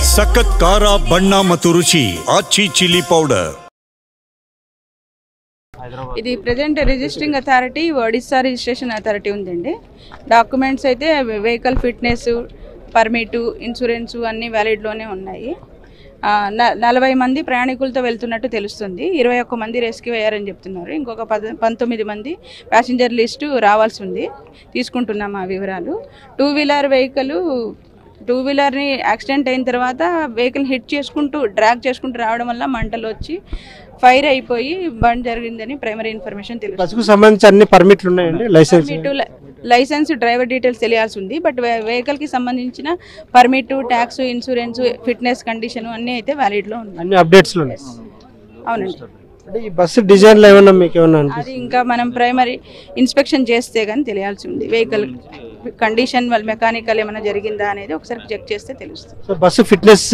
సఖత్ కారా బన్నా మతు రుచి ఆచి చిల్లీ పౌడర్. ఇది present registering authority Odisha registration authority ఉందండి. డాక్యుమెంట్స్ అయితే వెహికల్ ఫిట్నెస్, పర్మిటు, ఇన్సూరెన్సు అన్నీ వ్యాలిడ్లోనే ఉన్నాయి. 40 మంది ప్రయాణికులతో వెళ్తున్నట్టు తెలుస్తుంది. 21 మంది రెస్క్యూ అయ్యారని చెప్తున్నారు. ఇంకొక 19 మంది ప్యాసింజర్ లిస్టు రావాల్సి ఉంది. తీసుకుంటున్నాం ఆ వివరాలు. టూ వీలర్ని యాక్సిడెంట్ అయిన తర్వాత వెహికల్ హిట్ చేసుకుంటూ డ్రాగ్ చేసుకుంటూ రావడం వల్ల మంటలు వచ్చి ఫైర్ అయిపోయి బండ్ జరిగిందని ప్రైమరీ ఇన్ఫర్మేషన్ తెలుసు. బస్సుకు సంబంధించి అన్ని పర్మిట్లు ఉన్నాయండి, లైసెన్స్, డ్రైవర్ డీటెయిల్స్ తెలియాల్సి ఉంది. బట్ వెహికల్కి సంబంధించిన permit, tax, insurance, fitness condition అన్నీ అయితే వ్యాలిడ్లో ఉన్నాయి. అన్ని అప్డేట్స్లో ఉన్నాయి. అవునండి. అంటే ఈ బస్సు డిజైన్లో ఏమన్నా మీకు ఏమన్నా అది ఇంకా మనం ప్రైమరీ ఇన్స్పెక్షన్ చేస్తే కానీ తెలియాల్సి ఉంది. వెహికల్ కండిషన్ వాళ్ళ మెకానికల్ ఏమైనా జరిగిందా అనేది ఒకసారి చెక్ చేస్తే తెలుస్తుంది. సో బస్సు ఫిట్నెస్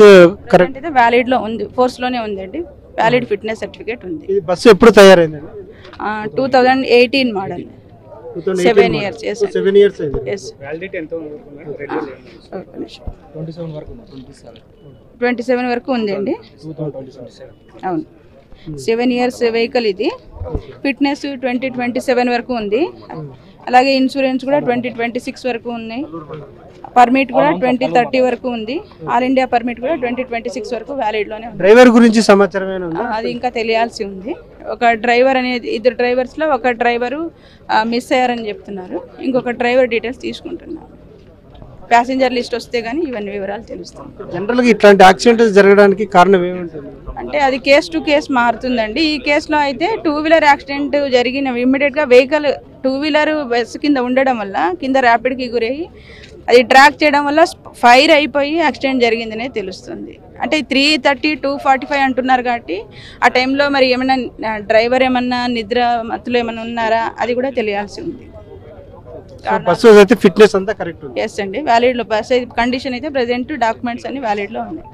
కరెక్ట్ అయితే వ్యాలిడ్లో ఉంది, ఫోర్స్లోనే ఉందండి. వ్యాలిడ్ ఫిట్నెస్ సర్టిఫికేట్ ఉంది. ఈ బస్సు ఎప్పుడు తయారైందండి? 2018 మోడల్, 7 years. 7 years అయింది. వ్యాలిడిటీ ఎంత ఉంది? 27 వరకు ఉందండి. అవును, 7 years వెహికల్ ఇది. ఫిట్నెస్ 2027 వరకు ఉంది. అలాగే ఇన్సూరెన్స్ కూడా 2026 వరకు ఉన్నాయి. పర్మిట్ కూడా 2030 వరకు ఉంది. ఆల్ ఇండియా పర్మిట్ కూడా 2026 వరకు వ్యాలిడ్లోనే ఉంది. డ్రైవర్ గురించి సమాచారం అది ఇంకా తెలియాల్సి ఉంది. ఒక డ్రైవర్ అనేది, 2 డ్రైవర్స్లో ఒక డ్రైవరు మిస్ అయ్యారని చెప్తున్నారు. ఇంకొక డ్రైవర్ డీటెయిల్స్ తీసుకుంటున్నారు. ప్యాసింజర్ లిస్ట్ వస్తే కానీ ఇవన్నీ వివరాలు తెలుస్తాయి. జనరల్గా ఇట్లాంటి యాక్సిడెంట్స్ జరగడానికి కారణం ఏముంటుంది అంటే అది కేసు టు కేసు మారుతుందండి. ఈ కేసులో అయితే 2 వీలర్ యాక్సిడెంట్ జరిగిన ఇమ్మీడియట్గా వెహికల్ 2 వీలర్ బస్సు కింద ఉండడం వల్ల కింద ర్యాపిడ్కి గురయ్యి అది ట్రాక్ చేయడం వల్ల ఫైర్ అయిపోయి యాక్సిడెంట్ జరిగిందనే తెలుస్తుంది. అంటే 330, 245 అంటున్నారు కాబట్టి ఆ టైంలో మరి ఏమైనా డ్రైవర్ ఏమన్నా నిద్ర మత్తులో ఏమైనా ఉన్నారా అది కూడా తెలియాల్సి ఉంది. బస్సు అయితే ఫిట్నెస్ అంతా కరెక్ట్ ఉంది. ఎస్ అండి, వ్యాలిడ్లో బస్ కండిషన్ అయితే ప్రెజెంట్ డాక్యుమెంట్స్ అన్ని వ్యాలిడ్లో ఉన్నాయి.